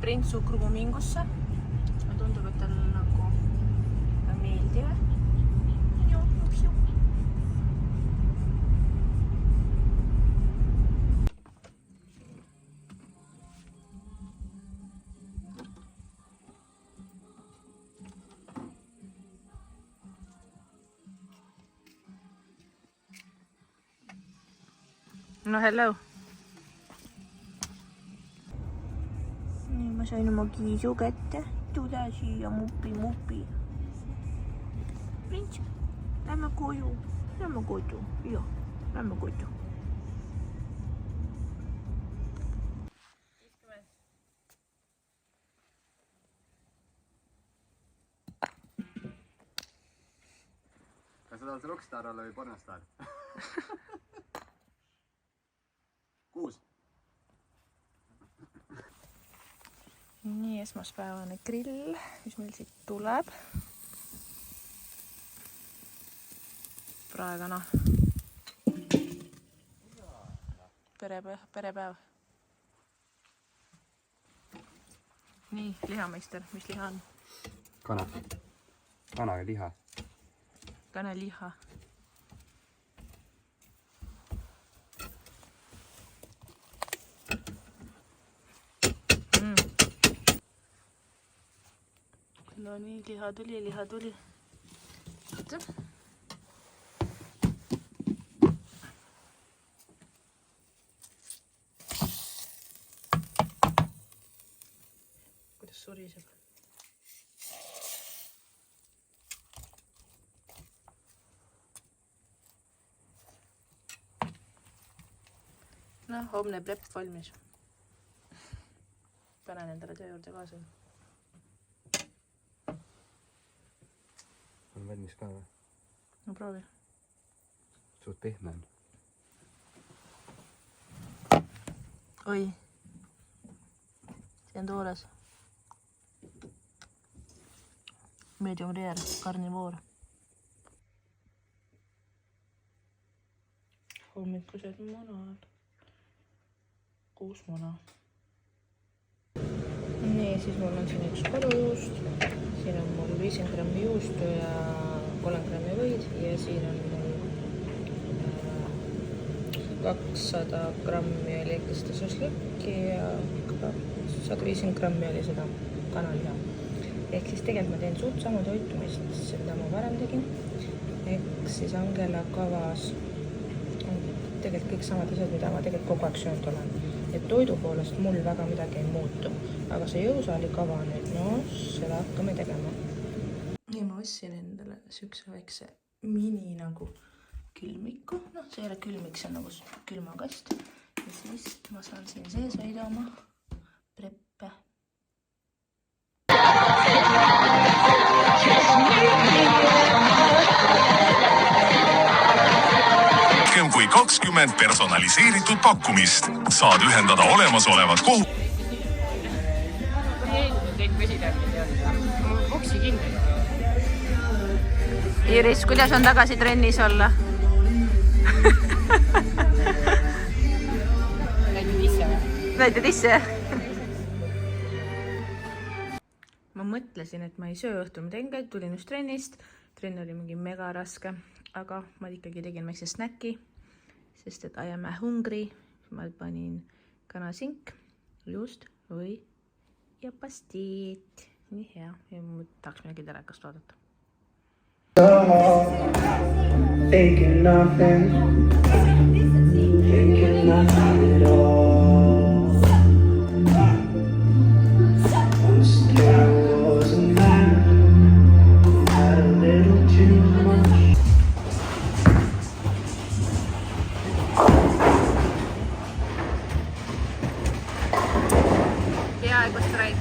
Printsu kruumingusse. Tundub, et tal nagu meeldib. No hello. Nii, ma sain oma kiisu kätte. Tule siia, mupi. Prints, lähme koju. Jah, lähme koju. Kas sa tahad rockstar olla või pornostar? 6. Nii, esmaspäevane grill, mis meil siit tuleb. Praegana perepäev. Nii, lihameister, mis liha on? Kanaliha. Kanaliha. No nii, liha tuli. Kuidas suriseb? No, homne plepp valmis. Panen endale töö juurde kaasa. On valmis ka või? No proovi. Suht pehme on. Oi. See on toores. Medium rare, karnivoor. Hommikused munad. 6 muna. Nii, siis mul on siin üks kodujuust. Siin on mul 50 grammi juustu ja 30 grammi võid ja siin on mul 200 grammi oli seda šašlikki ja 150 grammi oli seda kanaliha. Ehk siis tegelikult ma teen suht sama toitumist, seda ma varem tegin. Ehk siis Angela kavas on tegelikult kõik samad asjad, mida ma tegelikult kogu aeg söönud olen. Et toidu poolest mul väga midagi ei muutu. Aga see jõusaali kava nüüd, no seda hakkame tegema. Ja ma ostsin endale sükse väikse mini nagu külmiku. No see ei ole külmik, see on nagu külmakast. Ja siis ma saan siin sees hoida oma preppe. Kui 20 personaliseeritud pakkumist saad ühendada olemasolevad Iris, kuidas on tagasi trennis olla? Näitad isse? Ma mõtlesin, et ma ei söö õhtul midagi, tulin just trennist. Trenn oli mingi mega raske, aga ma ikkagi tegin väikse snäki. Sest et I am hungry. Ma panin kanasink, juust, või ja pastiit. Nii hea. Ja ma tahaks midagi telekast vaadata. Thinking nothing at all. Once there was a man who had a little too much. Peaaegu straik.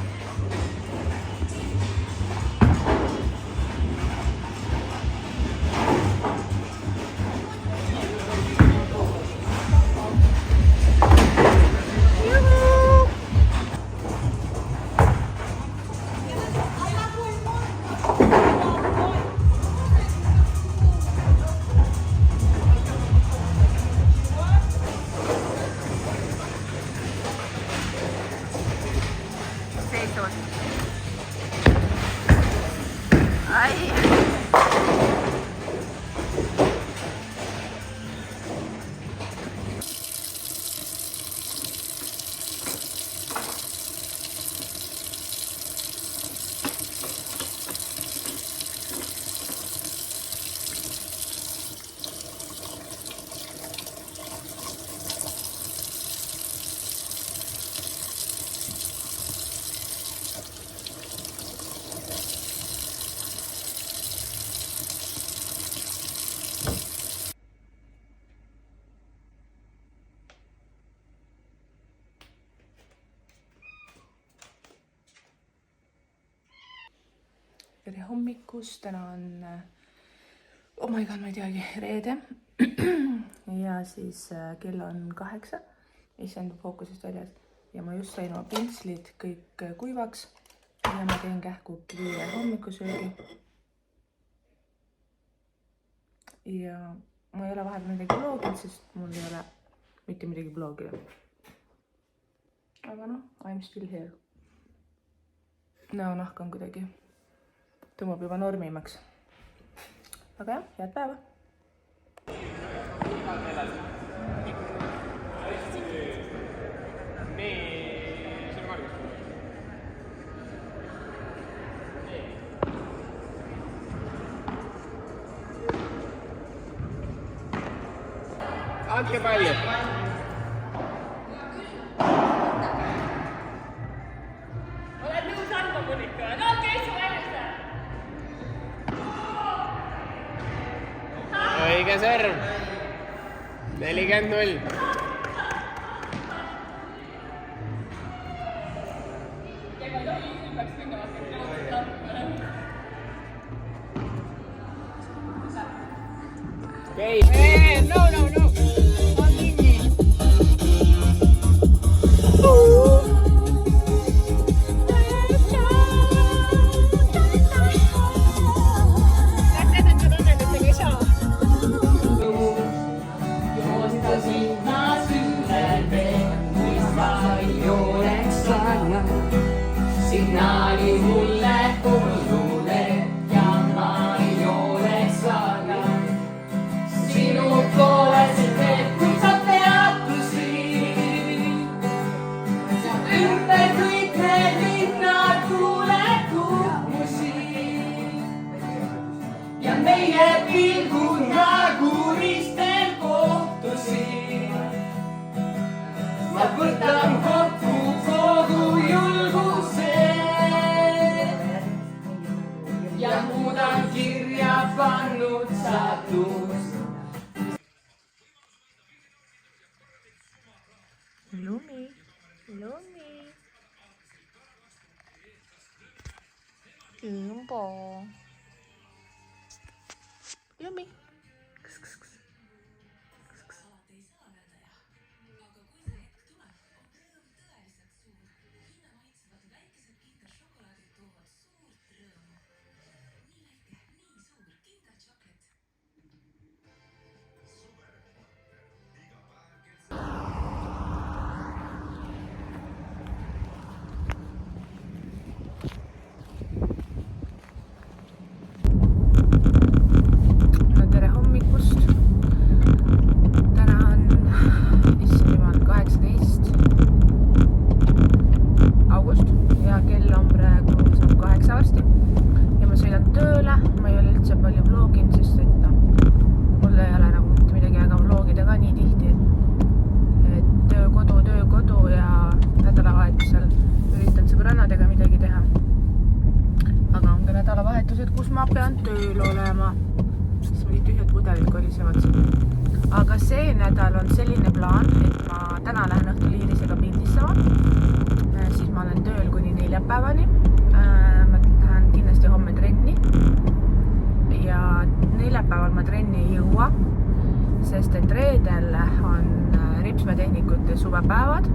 tere hommikust, täna on, oh my god, ma ei teagi, reede. Ja siis kell on 8, issand fookusest väljas. Ja ma just sain oma pintslid kõik kuivaks. Ja ma teen kähku kiire hommikusöögi. Ja ma ei ole vahepeal midagi blooginud, sest mul ei ole mitte midagi bloogida. Aga noh, I'm still here. Näonahk on kuidagi tõmbab juba normimaks. Aga jah, head päeva! Andke palju! Oled nõus andma, Monika? No okei, su väljusse! Õige serv. 40-0. Okei. No. On kinni. Signaali mulle hullule ja ma ei oleks aga sinu poole see teeb, kui sa peatusi. Ümber kõik need linnad kuuled kuhmusi ja meie pilgud nagu ristel kohtusid. Ma võtan kokku kogu julguse ja muudan kirja pannud saatus. Lumi. Ümbo. Lumi. Tere hommikust. Täna on, issand jumal, 18. august ja kell on praegu 8 varsti ja ma sõidan tööle. Ma ei ole üldse palju vloginud, sest et mul ei ole nagu mitte midagi väga vlogida ka nii tihti, et töö, kodu ja nädalavahetusel üritan sõbrannadega midagi teha. Aga on ka nädalavahetused, kus ma pean tööl olema. Siis mingid tühjad pudelid kolisevad siin. Aga see nädal on selline plaan, et ma täna lähen õhtul Iirisega pildistama. Siis ma olen tööl kuni neljapäevani. Ma lähen kindlasti homme trenni. Ja neljapäeval ma trenni ei jõua, sest et reedel on ripsmetehnikute suvepäevad.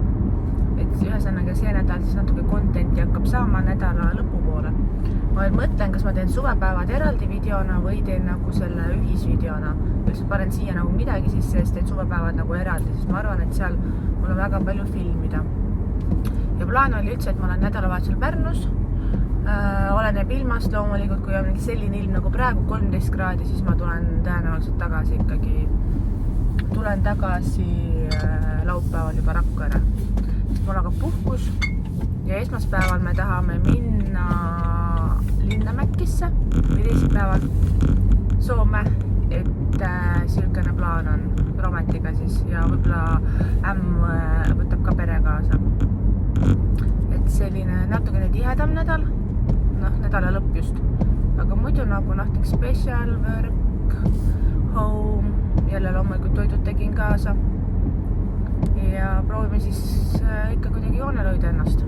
Et ühesõnaga see nädal siis natuke contenti hakkab saama nädala lõpupoole. Ma mõtlen, kas ma teen suvepäevad eraldi videona või teen nagu selle ühisvideona. Üldiselt panen siia nagu midagi sisse, sest teen suvepäevad nagu eraldi, sest ma arvan, et seal mul on väga palju filmida. Ja plaan oli üldse, et ma olen nädalavahetusel Pärnus. Oleneb ilmast loomulikult, kui on mingi selline ilm nagu praegu 13 kraadi, siis ma tulen tõenäoliselt tagasi ikkagi. Tulen tagasi laupäeval juba Rakvere. Mul aga puhkus ja esmaspäeval me tahame minna Linnamäkkisse või teisipäeval Soome, et sülkene plaan on Rometiga siis ja võib-olla võtab ka pere kaasa. Et selline natukene tihedam nädal, nädala lõpp just, aga muidu nagu nothing special, work, home, jälle loomulikult toidud tegin kaasa ja proovime siis ikka kuidagi joonel hoida ennast.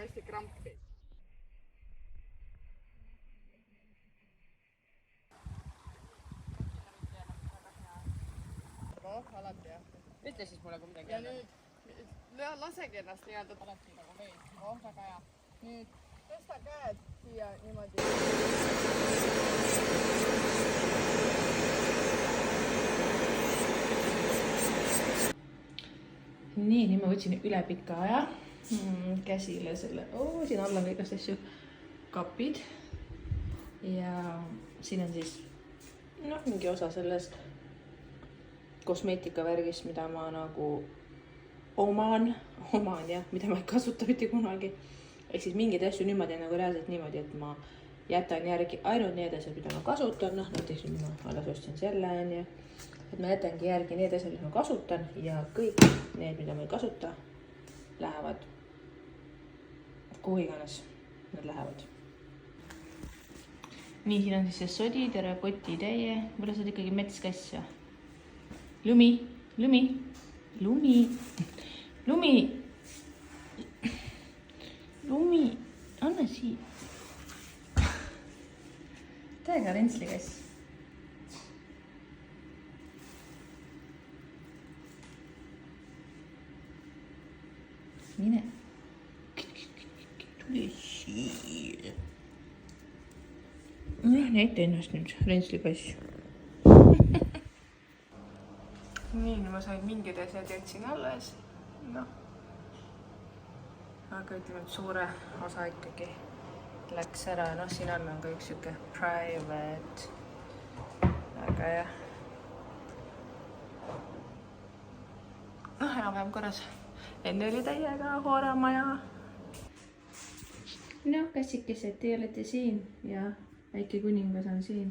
hästi krampi. Alati jah. Ütle siis mulle, kui midagi ja nüüd lasegi ennast nii-öelda alati nagu veel. Väga hea. Nüüd tõsta käed siia niimoodi. Nii, nüüd ma võtsin üle pika aja käsile selle, siin alla on kõigast asju kapid ja siin on siis mingi osa sellest kosmeetikavärgist, mida ma nagu oman jah, mida ma ei kasuta mitte kunagi. Ehk siis mingeid asju nüüd ma teen nagu reaalselt niimoodi, et ma jätan järgi ainult need asjad, mida ma kasutan. Näiteks nüüd ma alles ostsin selle, et ma jätangi järgi need asjad, mis ma kasutan ja kõik need, mida ma ei kasuta, lähevad kuhu iganes nad lähevad. Nii, siin on siis see sodi, tere koti täie. Võib-olla sa oled ikkagi metskass ja lumi. Anna siia. Täiega rentsli kass. Mine. Tule siia. Näita ennast nüüd, rentsli kass. Nii, nüüd ma sain mingid asjad jätsin alles. Aga ütleme, et suure osa ikkagi läks ära. Siin all on ka üks siuke private. Aga jah. Enam-vähem korras. Enne oli täiega hooramaja. Kassikesed, te olete siin ja väike kuningas on siin.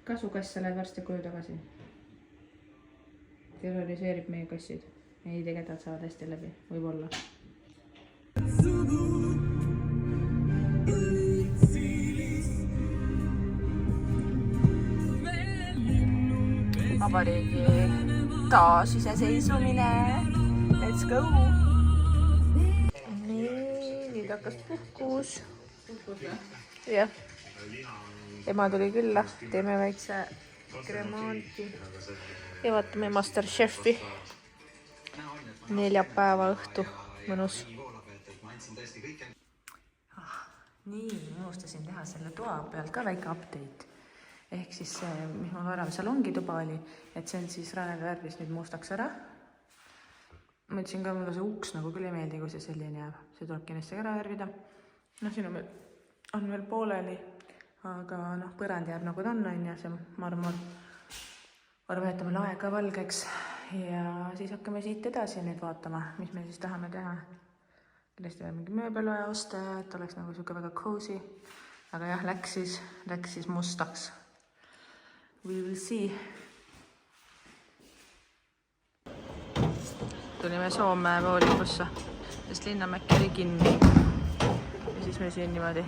Kasukass, sa lähed varsti koju tagasi. Terroriseerib meie kassid. Ei, tegelikult saavad hästi läbi, võib-olla. Vabariigi taasiseseisvumine. Let's go! Nii, nüüd hakkas puhkus. Jah. Ema tuli külla, teeme väikse remonti ja vaatame Masterchefi. Neljapäeva õhtu, mõnus. Nii, unustasin teha selle toa pealt ka väike update. Ehk siis see, mis mul varem salongituba oli, et see on siis Ranel värvis nüüd mustaks ära. Ma ütlesin ka, mulle see uks nagu küll ei meeldi, kui see selline jääb. See tuleb kindlasti ära värvida. Siin on veel pooleli, aga põrand jääb nagu ta on ja see marmor võetame laega valgeks. Ja siis hakkame siit edasi nüüd vaatama, mis me siis tahame teha. Kindlasti veel mingi mööbel vaja osta, et oleks nagu siuke väga cozy. Aga jah, läks siis mustaks. We will see. Tulime Soome voolikusse, sest Linnamäki oli kinni. Ja siis me siin niimoodi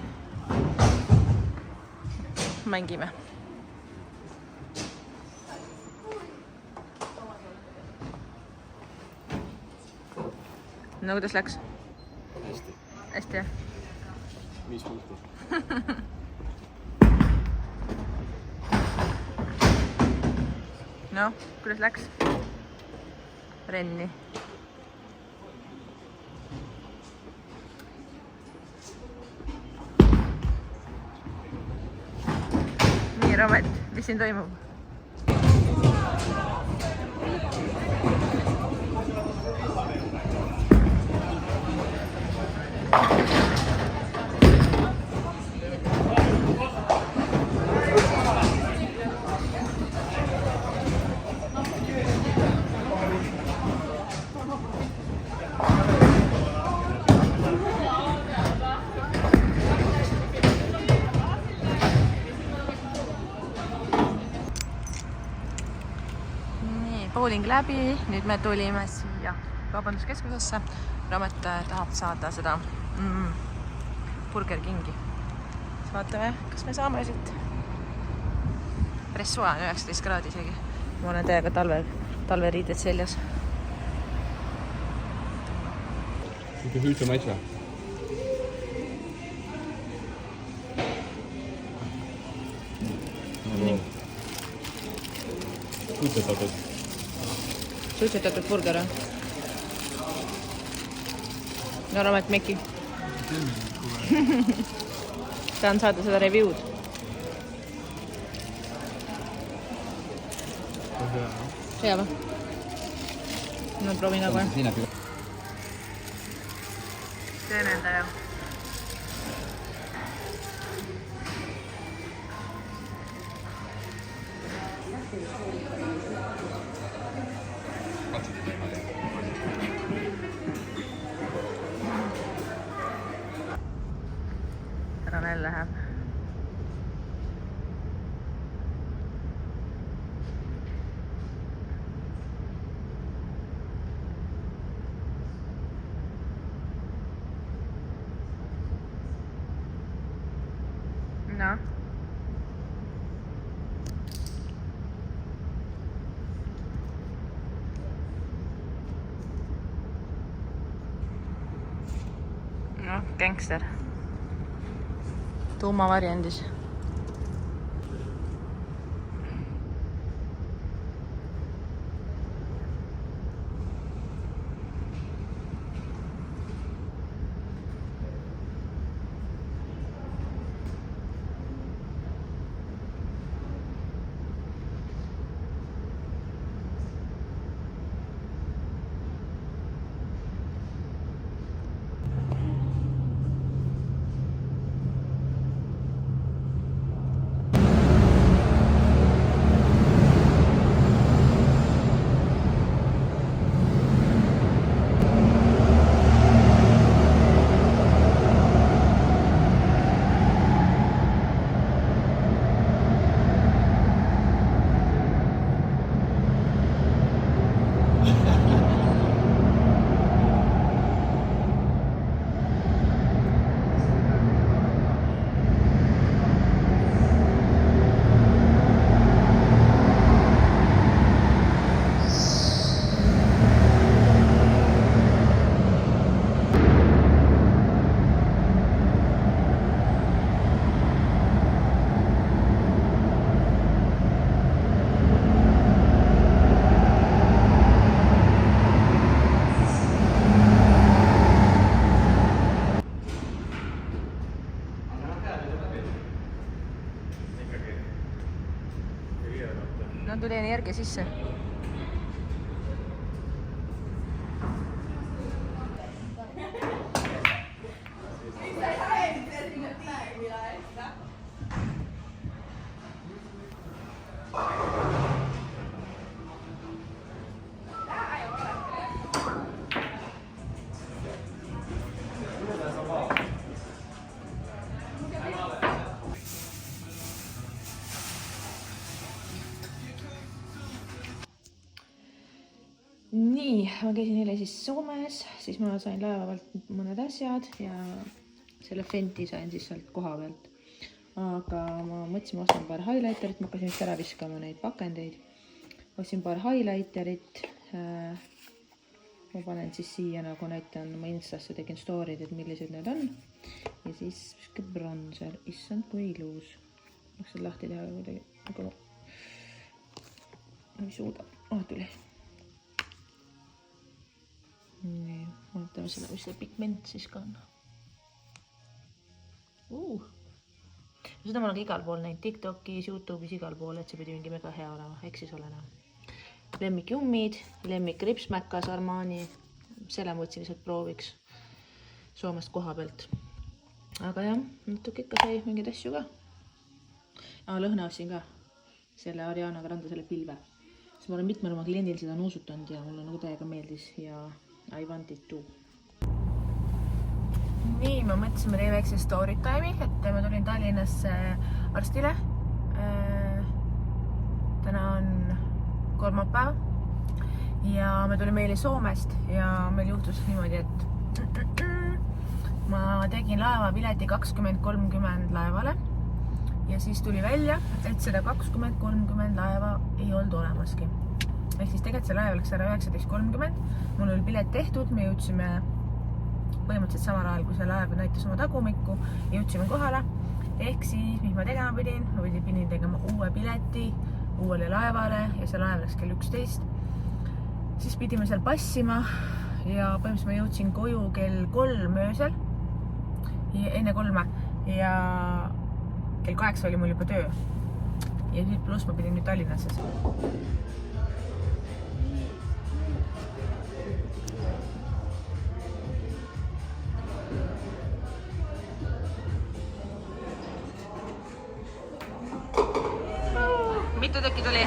mängime. No kuidas läks? Hästi. Hästi, jah? 5 punkti. No, kuidas läks? Renni. Nii, Ramet, mis siin toimub? Bowling läbi, nüüd me tulime siia kaubanduskeskusesse. Ramet tahab saada seda Burger Kingi. Vaatame, kas me saame siit. Päris soe on 19 kraadi isegi. Ma olen täiega talveriided seljas. Ikka hüüdse maitse. Suitsetatud. Suitsetatud burger, no ramet Meki. Tahan saada seda review'd. Hea või? No proovin ka kohe. Teenendaja. Ranel läheb. No. Noh, gangster. Tuumavarjendis. No tuli energia sisse. Nii, ma käisin eile siis Soomes, siis ma sain laeva pealt mõned asjad ja selle Fenty sain siis sealt koha pealt. Aga ma mõtlesin, ma ostan paar highlighterit, ma hakkasin vist ära viskama neid pakendeid. Ostsin paar highlighterit. Ma panen siis siia nagu näitan oma Instasse, tegin story'd, et millised need on. Ja siis viske bronzer, issand kui ilus. Võiks seda lahti teha kuidagi, aga ma ei suuda. Tuli. Nii, vaatame seda, mis see pigment siis ka on. Seda ma olen igal pool näinud, TikTokis, YouTube'is igal pool, et see pidi mingi mega hea olema, eksis olema. Lemmikjummid, lemmik ripsmäkas Armani, selle mõtlesin lihtsalt prooviks Soomest koha pealt. Aga jah, natuke ikka sai mingeid asju ka. Lõhna ostsin ka selle Ariana Grande selle pilve. Siis ma olen mitmel oma kliendil seda nuusutanud ja mulle nagu täiega meeldis ja I want it too. Nii, ma mõtlesin, ma tein väikse story time'i, et ma tulin Tallinnasse arstile. Täna on kolmapäev ja me tulime eile Soomest ja meil juhtus niimoodi, et ma tegin laevapileti 20:30 laevale ja siis tuli välja, et seda 20:30 laeva ei olnud olemaski. Ehk siis tegelikult see laev läks ära 19:30, mul oli pilet tehtud, me jõudsime põhimõtteliselt samal ajal, kui see laev näitas oma tagumikku, jõudsime kohale. Ehk siis, mis ma tegema pidin? Ma pidin tegema uue pileti uuele laevale ja see laev läks kell 11. Siis pidime seal passima ja põhimõtteliselt ma jõudsin koju kell 3 öösel, enne 3 ja kell 8 oli mul juba töö. Ja nüüd pluss ma pidin nüüd Tallinnasse. Mitu tükki tuli?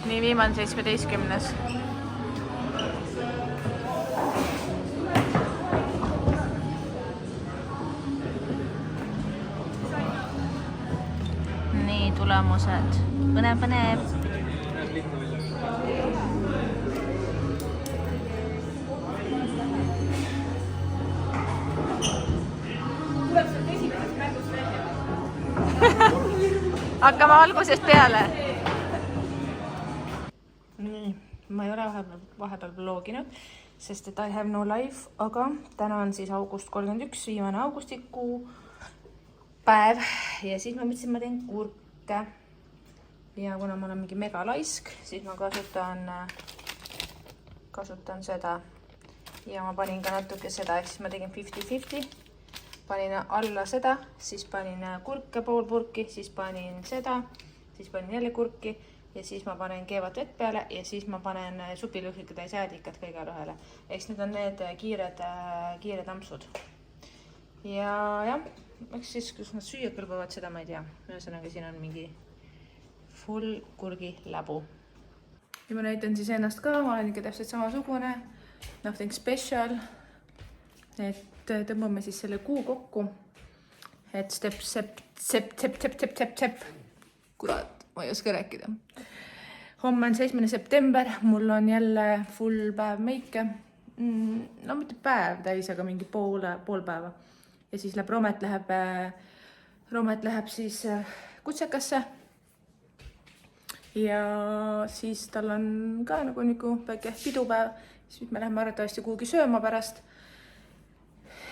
Nii, viimane 17. Nii, tulemused. Põnev. Hakkame algusest peale. Nii, ma ei ole vahepeal vloginud, sest et I have no life, aga täna on siis august 31, viimane augustikuu päev ja siis ma mõtlesin, ma teen kurke. Ja kuna ma olen mingi mega laisk, siis ma kasutan seda ja ma panin ka natuke seda, ehk siis ma tegin 50-50. Panin alla seda, siis panin kurke pool purki, siis panin seda, siis panin jälle kurki ja siis ma panen keevat vett peale ja siis ma panen supilõhlikad ja säädikad kõigele ühele. Eks need on need kiired ampsud. Ja jah, eks siis, kus nad süüa kõlbavad, seda ma ei tea. Ühesõnaga siin on mingi full kurgi läbu. Ja ma näitan siis ennast ka, ma olen ikka täpselt samasugune. Nothing special. Et tõmbame siis selle kuu kokku. Et step. Kurat, ma ei oska rääkida. Homme on 7. september, mul on jälle full päev meike. No mitte päev täis, aga mingi pool päeva. Ja siis Romet läheb siis kutsekasse. Ja siis tal on ka nagu väike pidupäev. Siis me läheme arvatavasti kuhugi sööma pärast.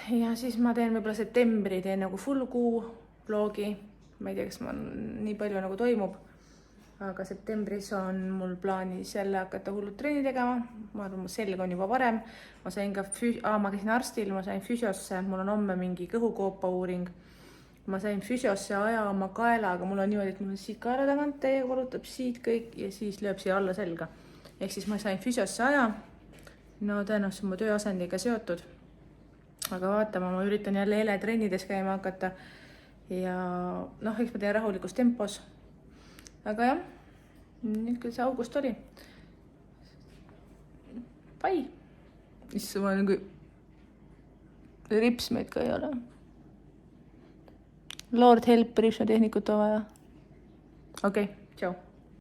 Ja siis ma teen võib-olla septembri, teen nagu full kuu vlogi. Ma ei tea, kas ma nii palju nagu toimub. Aga septembris on mul plaanis jälle hakata hullud trenni tegema. Ma arvan, mu selg on juba varem. Ma sain ka ma käisin arstil, ma sain füsiosse. Mul on homme mingi kõhukoopa uuring. Ma sain füsiosse aja oma kaela, aga mul on niimoodi, et siit kaela tagant täiega valutab siit kõik ja siis lööb siia alla selga. Ehk siis ma sain füsiosse aja. No tõenäoliselt mu tööasendiga seotud. Aga vaatama, ma üritan jälle eletrennides käima hakata ja eks ma teen rahulikus tempos. Aga jah, nüüd küll see august oli. Pai! Issa ma nagu ripsmeid ka ei ole. Lord help, ripsmetehnikut on vaja. Okei, tšau.